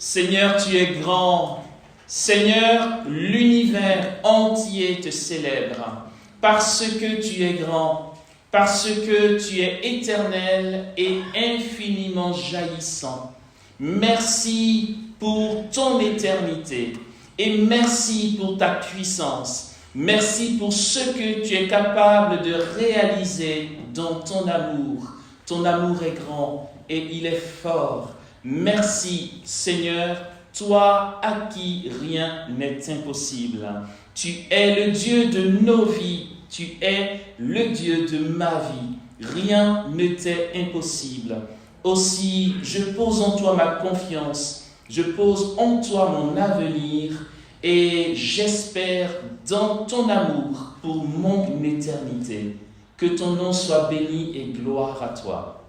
Seigneur, tu es grand. Seigneur, l'univers entier te célèbre parce que tu es grand, parce que tu es éternel et infiniment jaillissant. Merci pour ton éternité et merci pour ta puissance. Merci pour ce que tu es capable de réaliser dans ton amour. Ton amour est grand et il est fort. Merci Seigneur, toi à qui rien n'est impossible. Tu es le Dieu de nos vies, tu es le Dieu de ma vie. Rien ne t'est impossible. Aussi, je pose en toi ma confiance, je pose en toi mon avenir et j'espère dans ton amour pour mon éternité. Que ton nom soit béni et gloire à toi.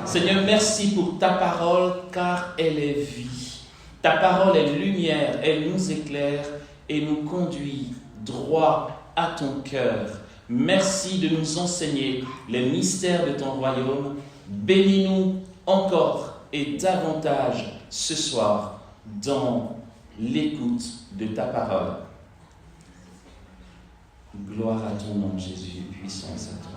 Seigneur, merci pour ta parole car elle est vie. Ta parole est lumière, elle nous éclaire et nous conduit droit à ton cœur. Merci de nous enseigner les mystères de ton royaume. Bénis-nous encore et davantage ce soir dans l'écoute de ta parole. Gloire à ton nom, Jésus, et puissance à toi.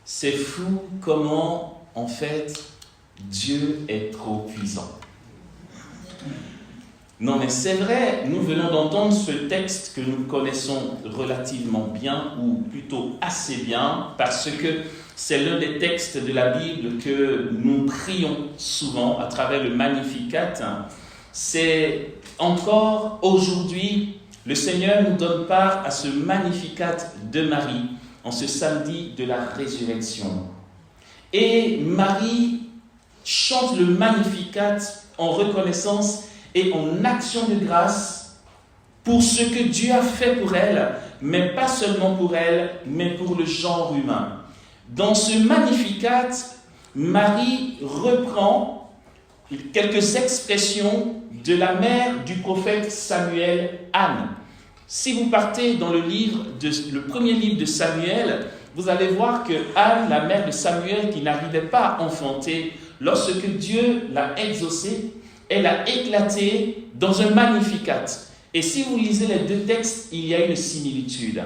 C'est fou comment, en fait, Dieu est trop puissant. Non, mais c'est vrai, nous venons d'entendre ce texte que nous connaissons relativement bien, ou plutôt assez bien, parce que c'est l'un des textes de la Bible que nous prions souvent à travers le Magnificat. C'est encore aujourd'hui, le Seigneur nous donne part à ce Magnificat de Marie, en ce samedi de la résurrection. Et Marie chante le Magnificat en reconnaissance et en action de grâce pour ce que Dieu a fait pour elle, mais pas seulement pour elle, mais pour le genre humain. Dans ce Magnificat, Marie reprend quelques expressions de la mère du prophète Samuel, Anne. Si vous partez dans le premier livre de Samuel, vous allez voir que Anne, la mère de Samuel, qui n'arrivait pas à enfanter, lorsque Dieu l'a exaucée, elle a éclaté dans un Magnificat. Et si vous lisez les deux textes, il y a une similitude.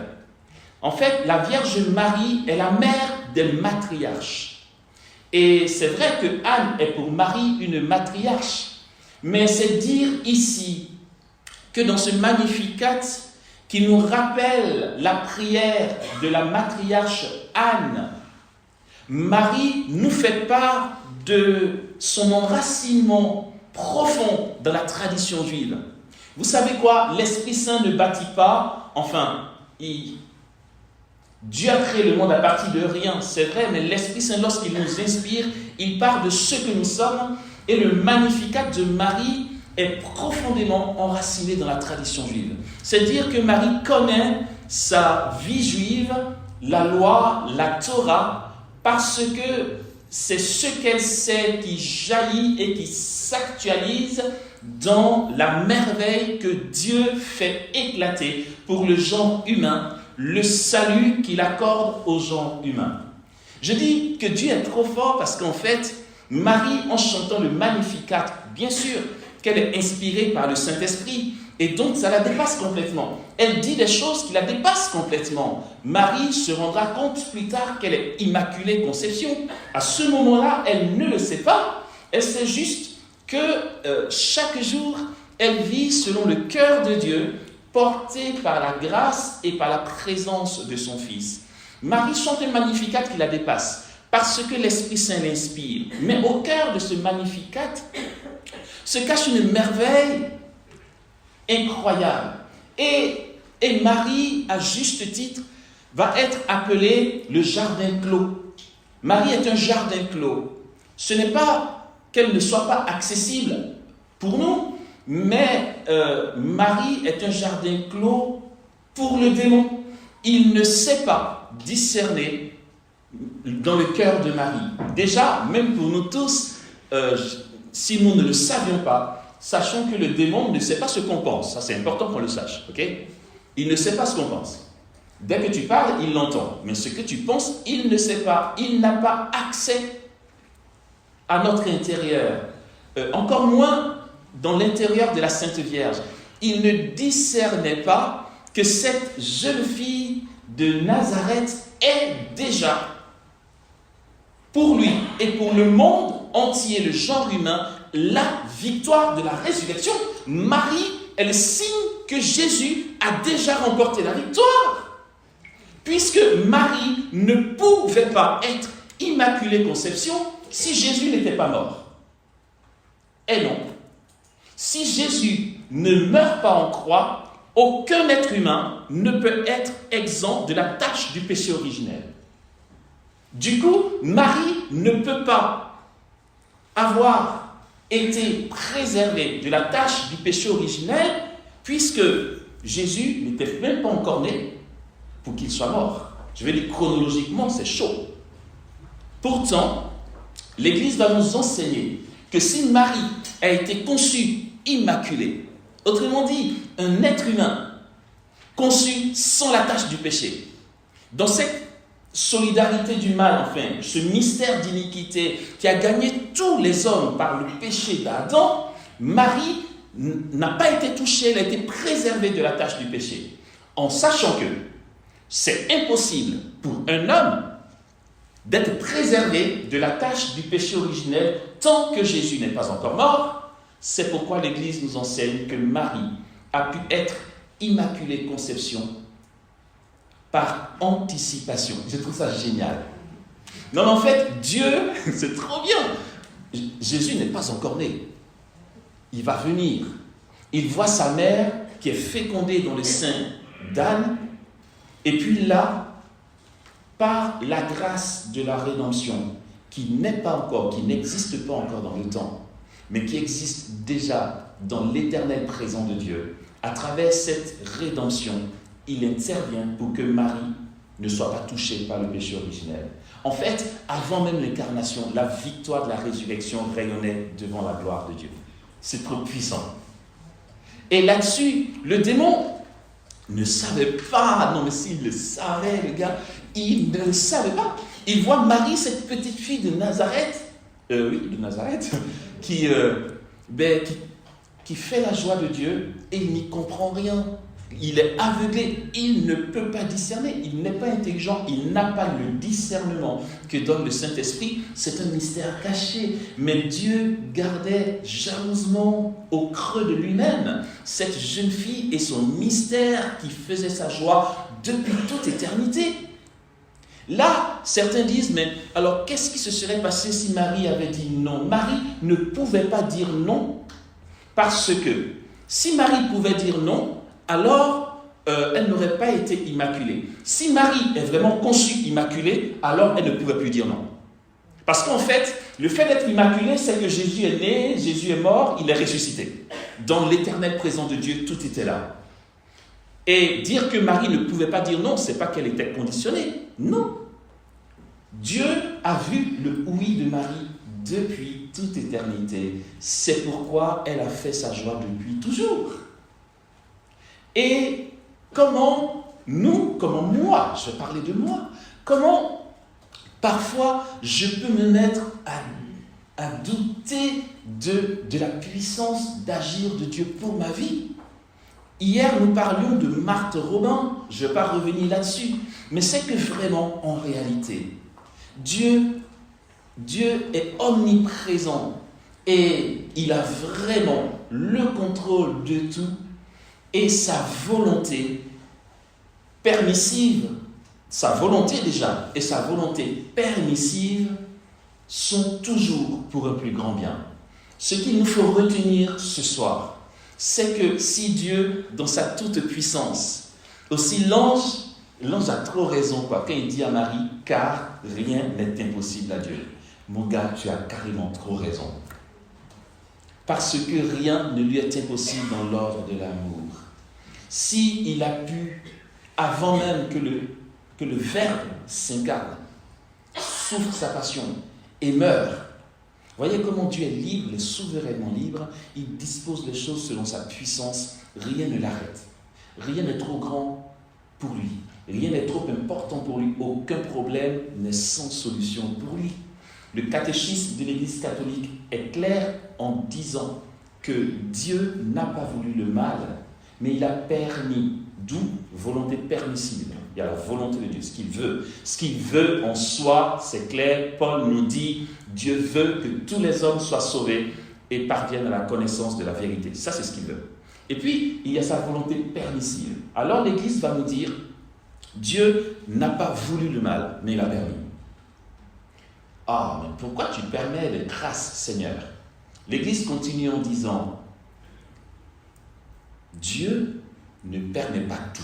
En fait, la Vierge Marie est la mère des matriarches. Et c'est vrai que Anne est pour Marie une matriarche. Mais c'est dire ici que dans ce Magnificat, qui nous rappelle la prière de la matriarche Anne, Marie nous fait part de son enracinement profond dans la tradition juive. Vous savez quoi? L'Esprit Saint ne bâtit pas, Dieu a créé le monde à partir de rien, c'est vrai, mais l'Esprit Saint, lorsqu'il nous inspire, il part de ce que nous sommes, et le Magnificat de Marie est profondément enraciné dans la tradition juive. C'est dire que Marie connaît sa vie juive, la loi, la Torah, parce que c'est ce qu'elle sait qui jaillit et qui s'actualise dans la merveille que Dieu fait éclater pour le genre humain, le salut qu'il accorde au genre humain. Je dis que Dieu est trop fort parce qu'en fait, Marie, en chantant le Magnificat, bien sûr, qu'elle est inspirée par le Saint-Esprit, et donc ça la dépasse complètement. Elle dit des choses qui la dépassent complètement. Marie se rendra compte plus tard qu'elle est Immaculée Conception. À ce moment-là, elle ne le sait pas. Elle sait juste que chaque jour, elle vit selon le cœur de Dieu, portée par la grâce et par la présence de son Fils. Marie chante un Magnificat qui la dépasse, parce que l'Esprit Saint l'inspire. Mais au cœur de ce Magnificat se cache une merveille incroyable. Et Marie, à juste titre, va être appelée le jardin clos. Marie est un jardin clos. Ce n'est pas qu'elle ne soit pas accessible pour nous, mais Marie est un jardin clos pour le démon. Il ne sait pas discerner dans le cœur de Marie. Déjà, même pour nous tous, si nous ne le savions pas, sachons que le démon ne sait pas ce qu'on pense. Ça, c'est important qu'on le sache. Ok? Il ne sait pas ce qu'on pense. Dès que tu parles, il l'entend. Mais ce que tu penses, il ne sait pas. Il n'a pas accès à notre intérieur. Encore moins dans l'intérieur de la Sainte Vierge. Il ne discernait pas que cette jeune fille de Nazareth est déjà, pour lui et pour le monde entier, le genre humain, la victoire de la résurrection. Marie est le signe que Jésus a déjà remporté la victoire. Puisque Marie ne pouvait pas être immaculée conception si Jésus n'était pas mort. Et non. Si Jésus ne meurt pas en croix, aucun être humain ne peut être exempt de la tâche du péché originel. Du coup, Marie ne peut pas avoir été préservée de la tâche du péché originel puisque Jésus n'était même pas encore né pour qu'il soit mort. Je vais dire chronologiquement, c'est chaud. Pourtant, l'Église va nous enseigner que si Marie a été conçue immaculée, autrement dit, un être humain conçu sans la tâche du péché, dans cette solidarité du mal, enfin, ce mystère d'iniquité qui a gagné tous les hommes par le péché d'Adam, Marie n'a pas été touchée, elle a été préservée de la tâche du péché, en sachant que c'est impossible pour un homme d'être préservé de la tâche du péché originel tant que Jésus n'est pas encore mort. C'est pourquoi l'Église nous enseigne que Marie a pu être immaculée conception par anticipation. Je trouve ça génial. Non, mais en fait, Dieu, c'est trop bien. Jésus n'est pas encore né. Il va venir. Il voit sa mère qui est fécondée dans le sein d'Anne. Et puis là, par la grâce de la rédemption, qui n'est pas encore, qui n'existe pas encore dans le temps, mais qui existe déjà dans l'éternel présent de Dieu, à travers cette rédemption, il intervient pour que Marie ne soit pas touchée par le péché originel. En fait, avant même l'incarnation, la victoire de la résurrection rayonnait devant la gloire de Dieu. C'est trop puissant. Et là-dessus, le démon ne savait pas. Non, mais s'il le savait, le gars, il ne le savait pas. Il voit Marie, cette petite fille de Nazareth, de Nazareth, qui fait la joie de Dieu et il n'y comprend rien. Il est aveuglé, il ne peut pas discerner, il n'est pas intelligent, il n'a pas le discernement que donne le Saint-Esprit. C'est un mystère caché, mais Dieu gardait jalousement au creux de lui-même cette jeune fille et son mystère qui faisait sa joie depuis toute éternité. Là, certains disent, mais alors qu'est-ce qui se serait passé si Marie avait dit non? Marie ne pouvait pas dire non parce que si Marie pouvait dire non, alors elle n'aurait pas été immaculée. Si Marie est vraiment conçue immaculée, alors elle ne pouvait plus dire non. Parce qu'en fait, le fait d'être immaculée, c'est que Jésus est né, Jésus est mort, il est ressuscité. Dans l'éternel présent de Dieu, tout était là. Et dire que Marie ne pouvait pas dire non, c'est pas qu'elle était conditionnée. Non. Dieu a vu le oui de Marie depuis toute éternité. C'est pourquoi elle a fait sa joie depuis toujours. Et comment moi, je vais parler de moi, comment parfois je peux me mettre à douter de la puissance d'agir de Dieu pour ma vie. Hier, nous parlions de Marthe Robin, je ne vais pas revenir là-dessus, mais c'est que vraiment, en réalité, Dieu est omniprésent et il a vraiment le contrôle de tout. Et sa volonté permissive, sa volonté déjà et sa volonté permissive sont toujours pour un plus grand bien. Ce qu'il nous faut retenir ce soir, c'est que si Dieu, dans sa toute-puissance, aussi l'ange a trop raison, quoi, quand il dit à Marie, car rien n'est impossible à Dieu. Mon gars, tu as carrément trop raison. Parce que rien ne lui est impossible dans l'ordre de l'amour. S'il a pu, avant même que le Verbe s'incarne, souffre sa passion et meurt, voyez comment Dieu est libre, il est souverainement libre, il dispose les choses selon sa puissance, rien ne l'arrête. Rien n'est trop grand pour lui, rien n'est trop important pour lui, aucun problème n'est sans solution pour lui. Le catéchisme de l'Église catholique est clair en disant que Dieu n'a pas voulu le mal, mais il a permis, d'où volonté permissive. Il y a la volonté de Dieu, ce qu'il veut. Ce qu'il veut en soi, c'est clair. Paul nous dit, Dieu veut que tous les hommes soient sauvés et parviennent à la connaissance de la vérité. Ça, c'est ce qu'il veut. Et puis, il y a sa volonté permissive. Alors l'Église va nous dire, Dieu n'a pas voulu le mal, mais il a permis. Ah, mais pourquoi tu permets les grâces, Seigneur? L'Église continue en disant, Dieu ne permet pas tout.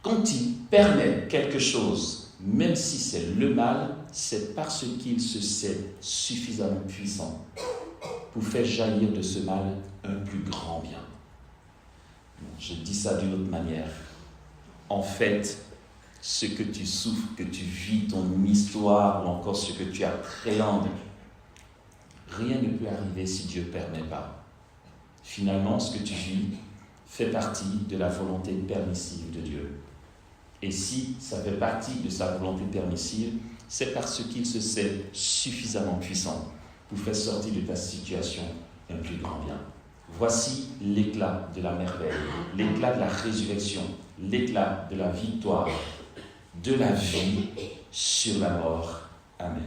Quand il permet quelque chose, même si c'est le mal, c'est parce qu'il se sait suffisamment puissant pour faire jaillir de ce mal un plus grand bien. Je dis ça d'une autre manière. En fait, ce que tu souffres, que tu vis, ton histoire, ou encore ce que tu appréhendes, rien ne peut arriver si Dieu ne permet pas. Finalement, ce que tu vis fait partie de la volonté permissive de Dieu. Et si ça fait partie de sa volonté permissive, c'est parce qu'il se sait suffisamment puissant pour faire sortir de ta situation un plus grand bien. Voici l'éclat de la merveille, l'éclat de la résurrection, l'éclat de la victoire, de la vie sur la mort. Amen.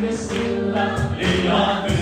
que c'est là, et là que